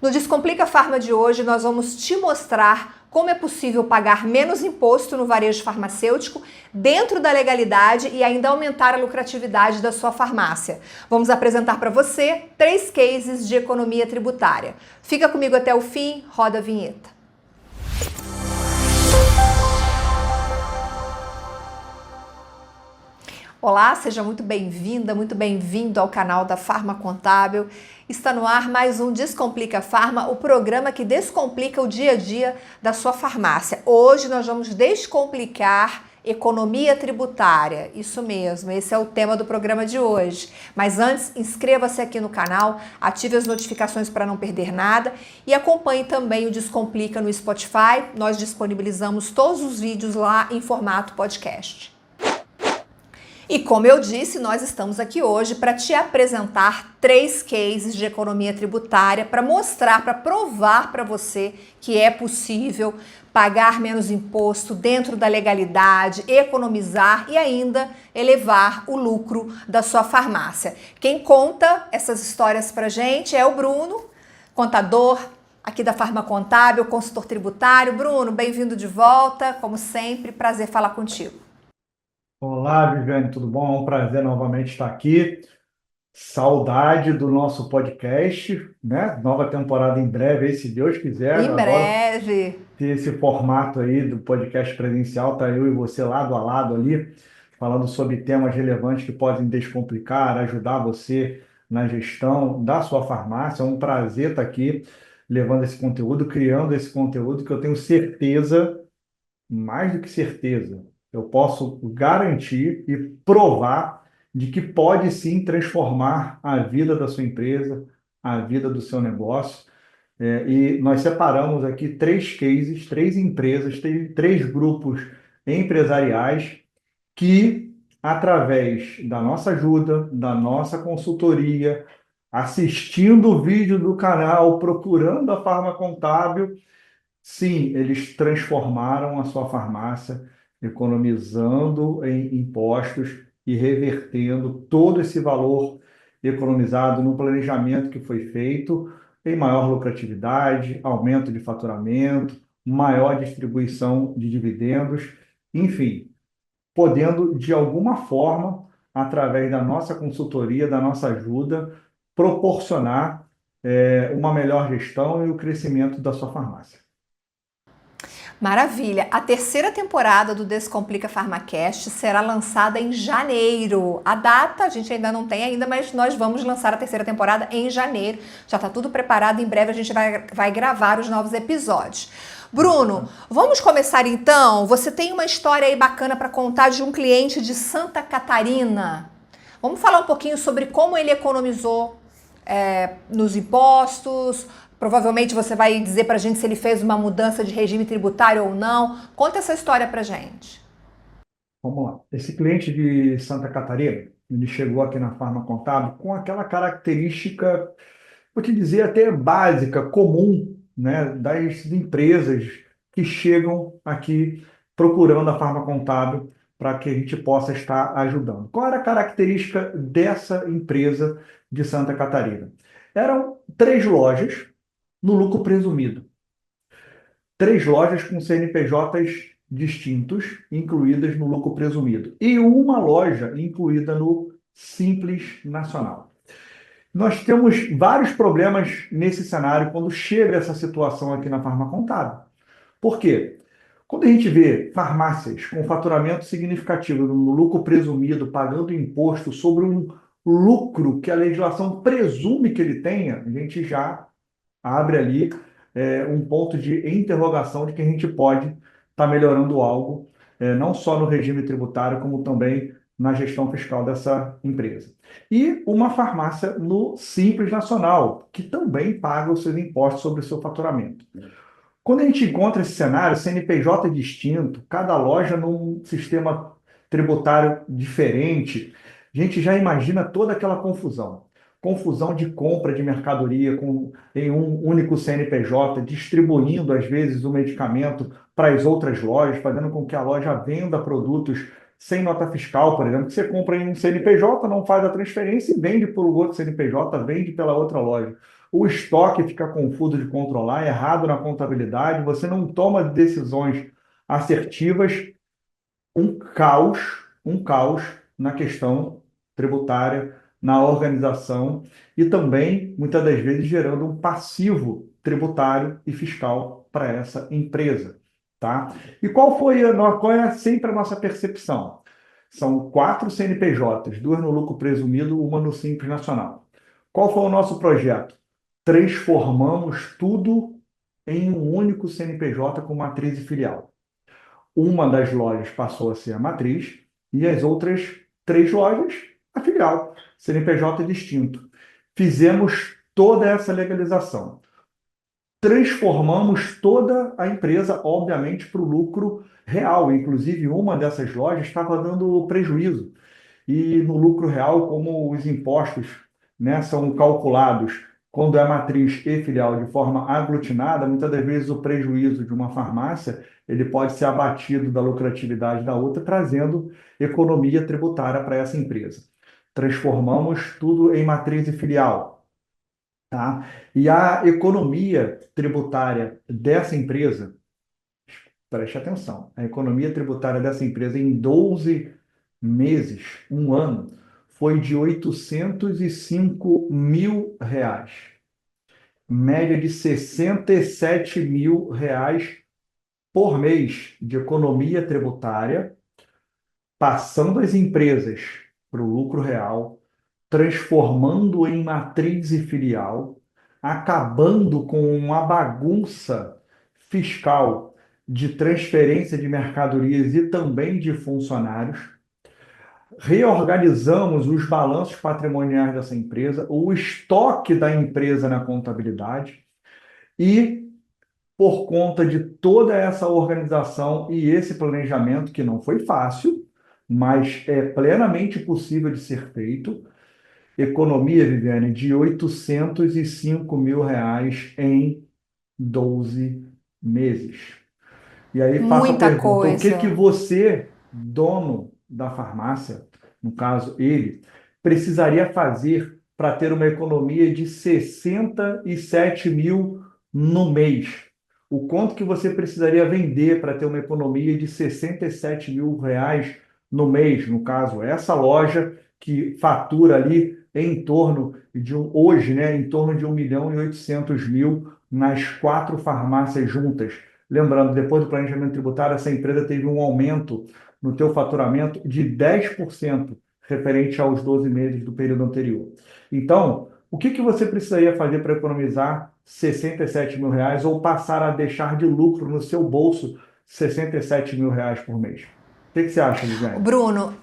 No Descomplica Farma de hoje, nós vamos te mostrar como é possível pagar menos imposto no varejo farmacêutico dentro da legalidade e ainda aumentar a lucratividade da sua farmácia. Vamos apresentar para você 3 cases de economia tributária. Fica comigo até o fim, roda a vinheta. Olá, seja muito bem-vinda, muito bem-vindo ao canal da Farma Contábil. Está no ar mais um Descomplica Farma, o programa que descomplica o dia a dia da sua farmácia. Hoje nós vamos descomplicar economia tributária, isso mesmo, esse é o tema do programa de hoje. Mas antes, inscreva-se aqui no canal, ative as notificações para não perder nada e acompanhe também o Descomplica no Spotify. Nós disponibilizamos todos os vídeos lá em formato podcast. E como eu disse, nós estamos aqui hoje para te apresentar 3 cases de economia tributária para mostrar, para provar para você que é possível pagar menos imposto dentro da legalidade, economizar e ainda elevar o lucro da sua farmácia. Quem conta essas histórias para a gente é o Bruno, contador aqui da Farma Contábil, consultor tributário. Bruno, bem-vindo de volta, como sempre, prazer falar contigo. Olá, Viviane, tudo bom? É um prazer novamente estar aqui. Saudade do nosso podcast, né? Nova temporada em breve, aí, se Deus quiser. Em Eu adoro breve. ter esse formato aí do podcast presencial, tá eu e você lado a lado ali, falando sobre temas relevantes que podem descomplicar, ajudar você na gestão da sua farmácia. É um prazer estar aqui levando esse conteúdo, criando esse conteúdo que eu tenho certeza, mais do que certeza, eu posso garantir e provar de que pode sim transformar a vida da sua empresa, a vida do seu negócio. E nós separamos aqui 3 cases, 3 empresas, 3 grupos empresariais que, através da nossa ajuda, da nossa consultoria, assistindo o vídeo do canal, procurando a Farma Contábil, sim, eles transformaram a sua farmácia, economizando em impostos e revertendo todo esse valor economizado no planejamento que foi feito em maior lucratividade, aumento de faturamento, maior distribuição de dividendos, enfim, podendo, de alguma forma, através da nossa consultoria, da nossa ajuda, proporcionar uma melhor gestão e o crescimento da sua farmácia. Maravilha! A terceira temporada do Descomplica Farmacast será lançada em janeiro. A data a gente ainda não tem ainda, mas nós vamos lançar a terceira temporada em janeiro. Já está tudo preparado, em breve a gente vai gravar os novos episódios. Bruno, vamos começar então? Você tem uma história aí bacana para contar de um cliente de Santa Catarina. Vamos falar um pouquinho sobre como ele economizou nos impostos. Provavelmente você vai dizer pra gente se ele fez uma mudança de regime tributário ou não. Conta essa história pra gente. Vamos lá. Esse cliente de Santa Catarina, ele chegou aqui na Farma Contábil com aquela característica, vou te dizer, até básica, comum, né, das empresas que chegam aqui procurando a Farma Contábil para que a gente possa estar ajudando. Qual era a característica dessa empresa de Santa Catarina? Eram 3 lojas no lucro presumido. 3 lojas com CNPJs distintos, incluídas no lucro presumido, e uma loja incluída no Simples Nacional. Nós temos vários problemas nesse cenário quando chega essa situação aqui na Farma Contábil. Por quê? Quando a gente vê farmácias com faturamento significativo no lucro presumido, pagando imposto sobre um lucro que a legislação presume que ele tenha, a gente já abre ali um ponto de interrogação de que a gente pode estar melhorando algo, não só no regime tributário, como também na gestão fiscal dessa empresa. E uma farmácia no Simples Nacional, que também paga os seus impostos sobre o seu faturamento. Quando a gente encontra esse cenário, CNPJ distinto, cada loja num sistema tributário diferente, a gente já imagina toda aquela confusão. Confusão de compra de mercadoria em um único CNPJ, distribuindo, às vezes, o medicamento para as outras lojas, fazendo com que a loja venda produtos sem nota fiscal, por exemplo, que você compra em um CNPJ, não faz a transferência e vende para o outro CNPJ, vende pela outra loja. o estoque fica confuso de controlar, errado na contabilidade, você não toma decisões assertivas, um um caos na questão tributária, na organização e também, muitas das vezes, gerando um passivo tributário e fiscal para essa empresa, tá? E qual é sempre a nossa percepção? São 4 CNPJs, 2 no lucro presumido, uma no Simples Nacional. Qual foi o nosso projeto? Transformamos tudo em um único CNPJ com matriz e filial. Uma das lojas passou a ser a matriz e as outras 3 lojas, a filial, CNPJ distinto. Fizemos toda essa legalização. Transformamos toda a empresa, obviamente, para o lucro real. Inclusive, uma dessas lojas estava dando prejuízo. E no lucro real, como os impostos, né, são calculados quando é matriz e filial de forma aglutinada, muitas das vezes o prejuízo de uma farmácia ele pode ser abatido da lucratividade da outra, trazendo economia tributária para essa empresa. Transformamos tudo em matriz e filial, tá? E a economia tributária dessa empresa, preste atenção, a economia tributária dessa empresa em 12 meses, um ano, foi de R$ 805 mil, média de R$ 67 mil por mês de economia tributária, passando as empresas para o lucro real, transformando em matriz e filial, acabando com uma bagunça fiscal de transferência de mercadorias e também de funcionários. Reorganizamos os balanços patrimoniais dessa empresa, o estoque da empresa na contabilidade e, por conta de toda essa organização e esse planejamento, que não foi fácil, mas é plenamente possível de ser feito, economia, Viviane, de R$ 805 mil em 12 meses. E aí faço a Muita pergunta: o que que coisa. você, dono da farmácia, no caso ele, precisaria fazer para ter uma economia de 67 mil no mês? O quanto que você precisaria vender para ter uma economia de R$ 67 mil no mês? No caso, essa loja que fatura ali em torno hoje, né, em torno de 1.800.000 nas 4 farmácias juntas. Lembrando, depois do planejamento tributário, essa empresa teve um aumento no teu faturamento de 10% referente aos 12 meses do período anterior. Então, o que que você precisaria fazer para economizar R$ 67 mil ou passar a deixar de lucro no seu bolso R$ 67 mil por mês? O que que você acha, Lisiane? Bruno,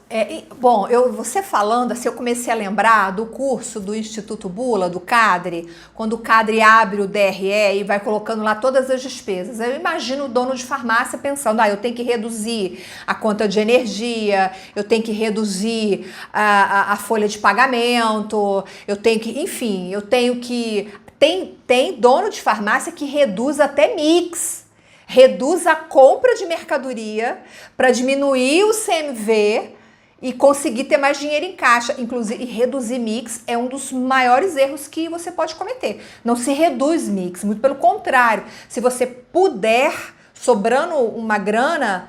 bom, você falando assim, eu comecei a lembrar do curso do Instituto Bula, do Cadre, quando o Cadre abre o DRE e vai colocando lá todas as despesas. Eu imagino o dono de farmácia pensando, eu tenho que reduzir a conta de energia, eu tenho que reduzir a folha de pagamento, eu tenho que, enfim, eu tenho que... Tem dono de farmácia que reduz até mix. Reduz a compra de mercadoria para diminuir o CMV e conseguir ter mais dinheiro em caixa. Inclusive, reduzir mix é um dos maiores erros que você pode cometer. Não se reduz mix, muito pelo contrário. Se você puder, sobrando uma grana,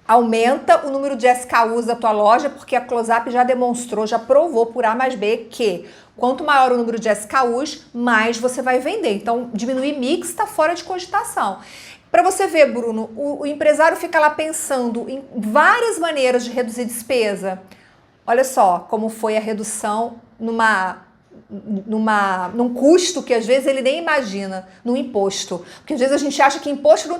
aumenta o número de SKUs da tua loja, porque a Closeup já demonstrou, já provou por A mais B que quanto maior o número de SKUs, mais você vai vender. Então, diminuir mix está fora de cogitação. Para você ver, Bruno, o empresário fica lá pensando em várias maneiras de reduzir despesa. Olha só como foi a redução num custo que às vezes ele nem imagina, no imposto. Porque às vezes a gente acha que imposto não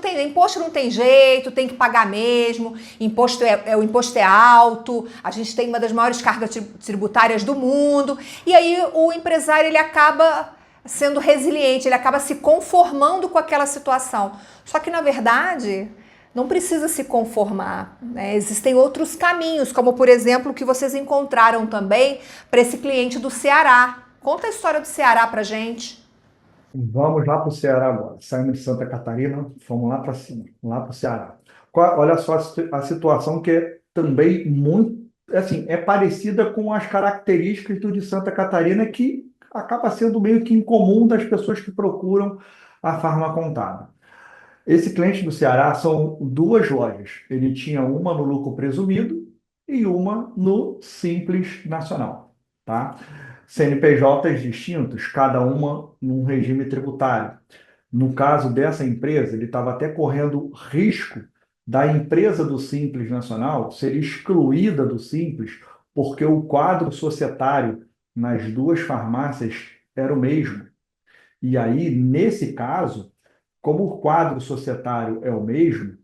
tem jeito, tem que pagar mesmo, o imposto é alto, a gente tem uma das maiores cargas tributárias do mundo, e aí o empresário ele acaba sendo resiliente, ele acaba se conformando com aquela situação. Só que, na verdade, não precisa se conformar, né? Existem outros caminhos, como, por exemplo, o que vocês encontraram também para esse cliente do Ceará. Conta a história do Ceará para gente. Vamos lá para o Ceará agora. Saímos de Santa Catarina, fomos lá para cima, lá para o Ceará. Olha só a situação que é também muito, assim, é parecida com as características do de Santa Catarina, que acaba sendo meio que incomum das pessoas que procuram a Farma Contábil. Esse cliente do Ceará são duas lojas. Ele tinha uma no lucro presumido e uma no Simples Nacional, tá? CNPJs distintos, cada uma num regime tributário. No caso dessa empresa, ele estava até correndo risco da empresa do Simples Nacional ser excluída do Simples, porque o quadro societário nas duas farmácias era o mesmo. E aí, nesse caso, como o quadro societário é o mesmo,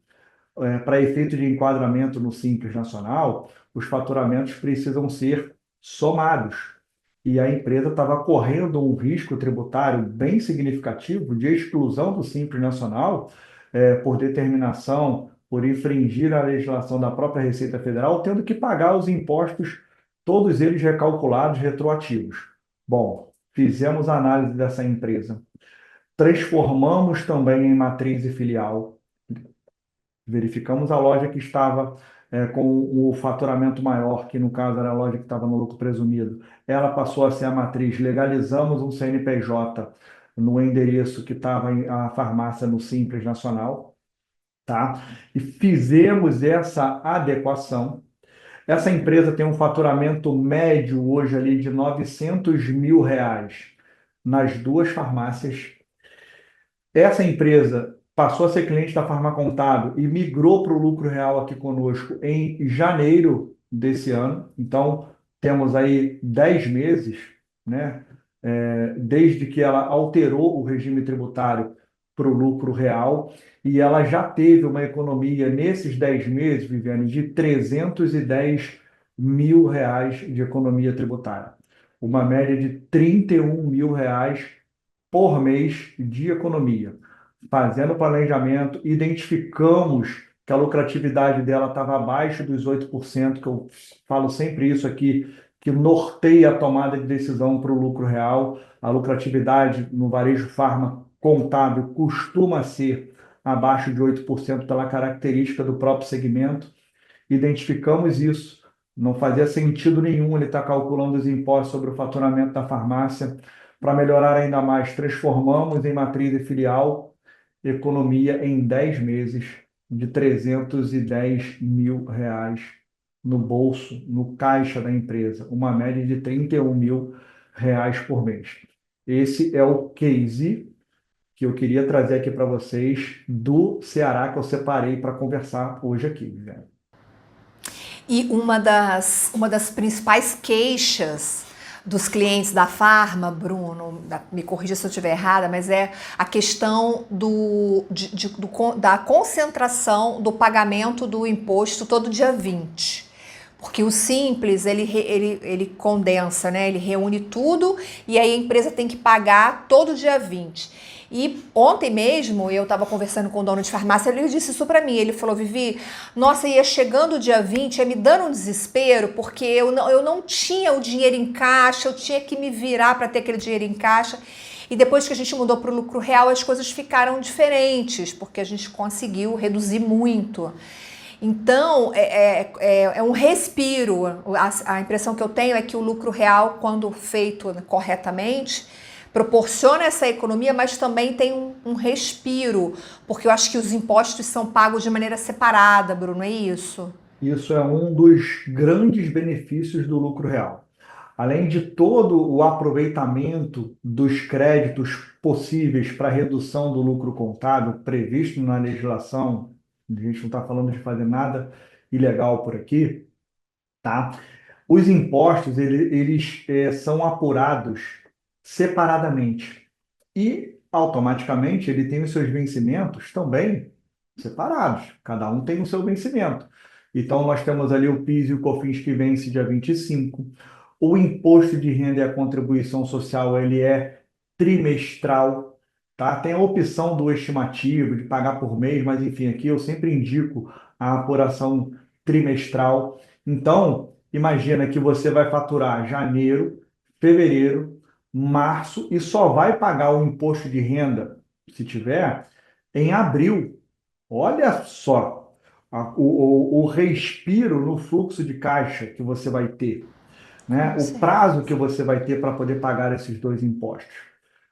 para efeito de enquadramento no Simples Nacional, os faturamentos precisam ser somados. E a empresa estava correndo um risco tributário bem significativo de exclusão do Simples Nacional, por determinação, por infringir a legislação da própria Receita Federal, tendo que pagar os impostos, todos eles recalculados retroativos. Bom, fizemos a análise dessa empresa, transformamos também em matriz e filial. Verificamos a loja que estava com o faturamento maior, que no caso era a loja que estava no lucro presumido. Ela passou a ser a matriz. Legalizamos um CNPJ no endereço que estava a farmácia no Simples Nacional, tá? E fizemos essa adequação. Essa empresa tem um faturamento médio hoje ali de R$ 900 mil nas duas farmácias. Essa empresa passou a ser cliente da Farmacontábil e migrou para o lucro real aqui conosco em janeiro desse ano. Então, temos aí 10 meses, né? Desde que ela alterou o regime tributário para o lucro real, e ela já teve uma economia nesses 10 meses, Viviane, de R$ 310 mil de economia tributária. Uma média de R$ 31 mil por mês de economia. Fazendo planejamento, identificamos que a lucratividade dela estava abaixo dos 8%, que eu falo sempre isso aqui, que norteia a tomada de decisão para o lucro real. A lucratividade no varejo farma contábil costuma ser abaixo de 8% pela característica do próprio segmento. Identificamos isso. Não fazia sentido nenhum ele estar calculando os impostos sobre o faturamento da farmácia. Para melhorar ainda mais, transformamos em matriz e filial economia em 10 meses de R$ 310 mil no bolso, no caixa da empresa, uma média de R$ 31 mil por mês. Esse é o case que eu queria trazer aqui para vocês do Ceará, que eu separei para conversar hoje aqui, né? E uma das principais queixas dos clientes da Farma, Bruno, me corrija se eu estiver errada, mas é a questão da concentração do pagamento do imposto todo dia 20. Porque o Simples, ele condensa, né? Ele reúne tudo e aí a empresa tem que pagar todo dia 20. E ontem mesmo eu estava conversando com o dono de farmácia, ele disse isso para mim, ele falou: Vivi, nossa, ia chegando o dia 20, ia me dando um desespero, porque eu não tinha o dinheiro em caixa, eu tinha que me virar para ter aquele dinheiro em caixa. E depois que a gente mudou para o lucro real, as coisas ficaram diferentes, porque a gente conseguiu reduzir muito. Então, é um respiro. A impressão que eu tenho é que o lucro real, quando feito corretamente, proporciona essa economia, mas também tem um respiro, porque eu acho que os impostos são pagos de maneira separada, Bruno, é isso? Isso é um dos grandes benefícios do lucro real. Além de todo o aproveitamento dos créditos possíveis para redução do lucro contábil previsto na legislação, a gente não está falando de fazer nada ilegal por aqui, tá? Os impostos, eles são apurados separadamente e, automaticamente, ele tem os seus vencimentos também separados. Cada um tem o seu vencimento. Então, nós temos ali o PIS e o COFINS que vence dia 25. O imposto de renda e a contribuição social, ele é trimestral, tá? Tem a opção do estimativo, de pagar por mês, mas, enfim, aqui eu sempre indico a apuração trimestral. Então, imagina que você vai faturar janeiro, fevereiro, março e só vai pagar o imposto de renda, se tiver, em abril. Olha só o respiro no fluxo de caixa que você vai ter. né? Com O prazo que certeza. você vai ter para poder pagar esses dois impostos.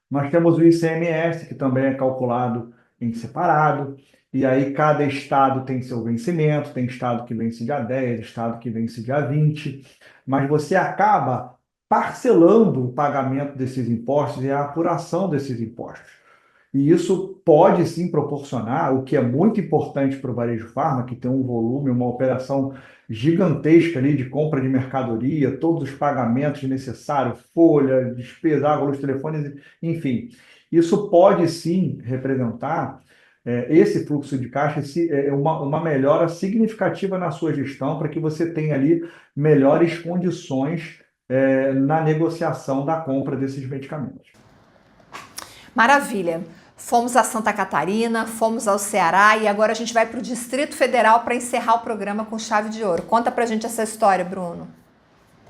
Nós temos o ICMS, que também é calculado em separado, e aí cada estado tem seu vencimento, tem estado que vence dia 10, estado que vence dia 20, mas você acaba parcelando o pagamento desses impostos e a apuração desses impostos. E isso pode sim proporcionar, o que é muito importante para o varejo farma, que tem um volume, uma operação gigantesca ali de compra de mercadoria, todos os pagamentos necessários, folha, despesa, água, luz, telefones, enfim. Isso pode sim representar esse fluxo de caixa, uma melhora significativa na sua gestão, para que você tenha ali melhores condições na negociação da compra desses medicamentos. Maravilha. Fomos a Santa Catarina, fomos ao Ceará e agora a gente vai para o Distrito Federal para encerrar o programa com chave de ouro. Conta pra gente essa história, Bruno.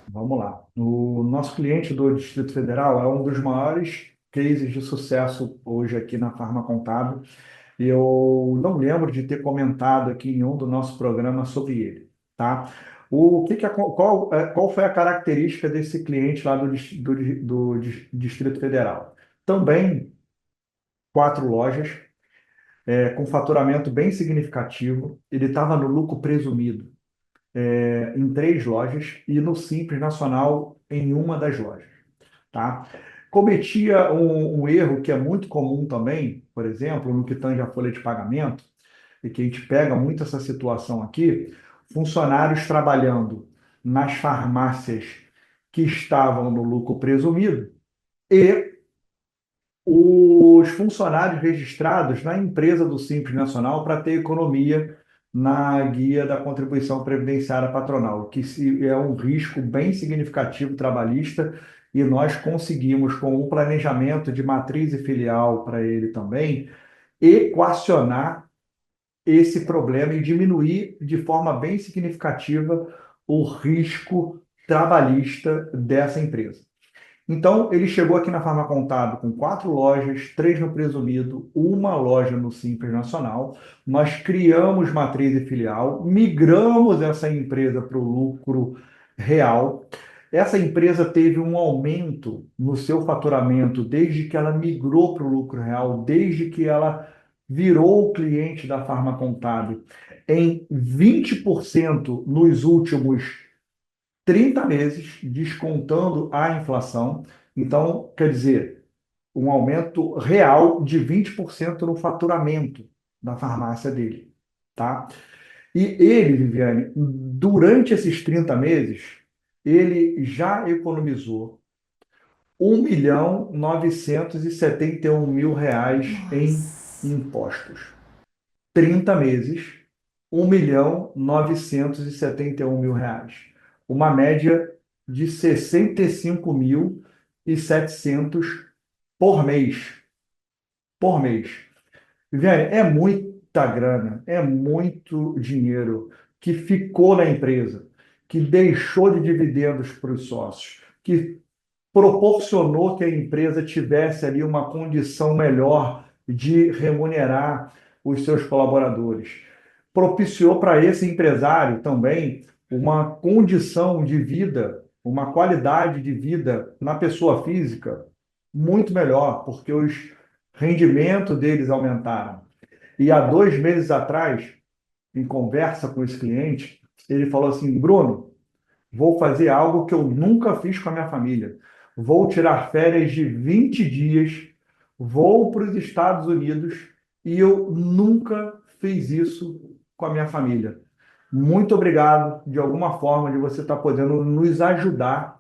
Vamos lá. O nosso cliente do Distrito Federal é um dos maiores cases de sucesso hoje aqui na Farma Contábil. Eu não lembro de ter comentado aqui em um do nosso programa sobre ele, tá? Qual foi a característica desse cliente lá do Distrito Federal? Também 4 lojas, com faturamento bem significativo. Ele estava no lucro presumido em 3 lojas e no Simples Nacional em uma das lojas, tá? Cometia um erro que é muito comum também, por exemplo, no que tange a folha de pagamento, e que a gente pega muito essa situação aqui, funcionários trabalhando nas farmácias que estavam no lucro presumido e os funcionários registrados na empresa do Simples Nacional para ter economia na guia da contribuição previdenciária patronal, é um risco bem significativo trabalhista, e nós conseguimos, com um planejamento de matriz e filial para ele também, equacionar esse problema e diminuir de forma bem significativa o risco trabalhista dessa empresa. Então, ele chegou aqui na Farma Contábil com 4 lojas, 3 no presumido, uma loja no Simples Nacional. Nós criamos matriz e filial, migramos essa empresa para o lucro real. Essa empresa teve um aumento no seu faturamento desde que ela migrou para o lucro real, desde que ela virou cliente da Farma Contábil, em 20% nos últimos 30 meses, descontando a inflação. Então, quer dizer, um aumento real de 20% no faturamento da farmácia dele, tá? E ele, Viviane, durante esses 30 meses, ele já economizou 1.971.000 reais em Nossa. impostos. 30 meses, 1.971.000 reais. Uma média de 65.700 por mês. Por mês. Viviane, é muita grana, é muito dinheiro que ficou na empresa, que deixou de dividendos para os sócios, que proporcionou que a empresa tivesse ali uma condição melhor de remunerar os seus colaboradores. Propiciou para esse empresário também uma condição de vida, uma qualidade de vida na pessoa física muito melhor, porque os rendimentos deles aumentaram. E há 2 meses atrás, em conversa com esse cliente, ele falou assim: Bruno, vou fazer algo que eu nunca fiz com a minha família. Vou tirar férias de 20 dias, vou para os Estados Unidos, e eu nunca fiz isso com a minha família. Muito obrigado, de alguma forma, de você estar podendo nos ajudar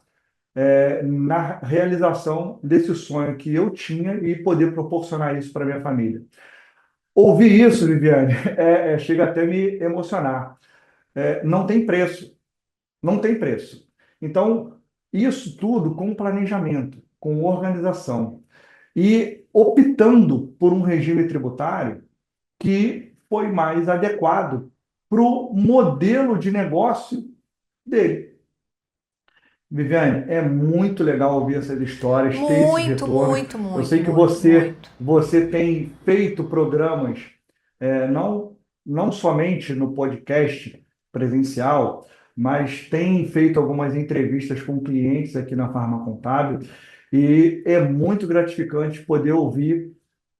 na realização desse sonho que eu tinha e poder proporcionar isso para a minha família. Ouvir isso, Viviane, chega até a me emocionar. Não tem preço. Não tem preço. Então, isso tudo com planejamento, com organização e optando por um regime tributário que foi mais adequado para o modelo de negócio dele. Viviane, é muito legal ouvir essas histórias, ter esses Muito, retornos. muito, Eu muito, sei que muito, você, muito. você tem feito programas, não somente no podcast presencial, mas tem feito algumas entrevistas com clientes aqui na Farma Contábil e é muito gratificante poder ouvir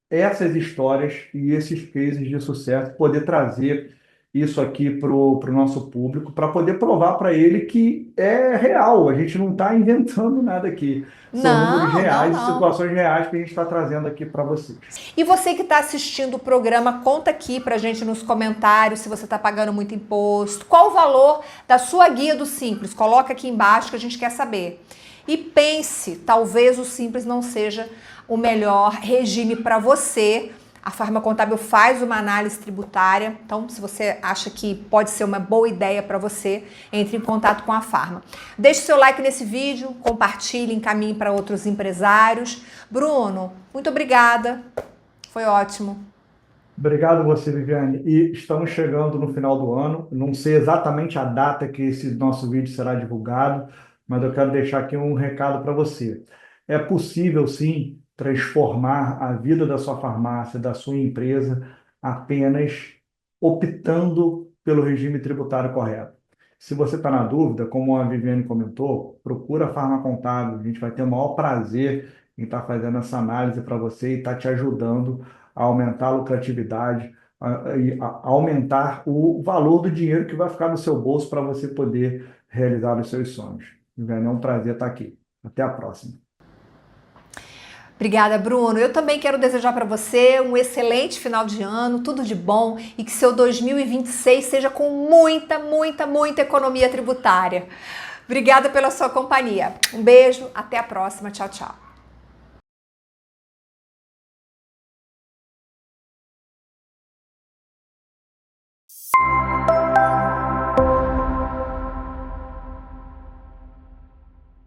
essas histórias e esses cases de sucesso, poder trazer isso aqui para o nosso público, para poder provar para ele que é real, a gente não está inventando nada aqui. São números Não, não, reais e não. situações reais que a gente está trazendo aqui para vocês. E você que está assistindo o programa, conta aqui pra gente nos comentários se você está pagando muito imposto, qual o valor da sua guia do Simples, coloca aqui embaixo que a gente quer saber. E pense, talvez o Simples não seja o melhor regime para você. A Farma Contábil faz uma análise tributária, então se você acha que pode ser uma boa ideia para você, entre em contato com a Farma. Deixe seu like nesse vídeo, compartilhe, encaminhe para outros empresários. Bruno, muito obrigada, foi ótimo. Obrigado você, Viviane. E estamos chegando no final do ano. Não sei exatamente a data que esse nosso vídeo será divulgado, mas eu quero deixar aqui um recado para você. É possível, sim, transformar a vida da sua farmácia, da sua empresa, apenas optando pelo regime tributário correto. Se você está na dúvida, como a Viviane comentou, procura a Farma Contábil. A gente vai ter o maior prazer em estar fazendo essa análise para você e estar te ajudando a aumentar a lucratividade, a aumentar o valor do dinheiro que vai ficar no seu bolso para você poder realizar os seus sonhos. Viviane, é um prazer estar aqui. Até a próxima. Obrigada, Bruno. Eu também quero desejar para você um excelente final de ano, tudo de bom e que seu 2026 seja com muita, muita, muita economia tributária. Obrigada pela sua companhia. Um beijo, até a próxima. Tchau, tchau.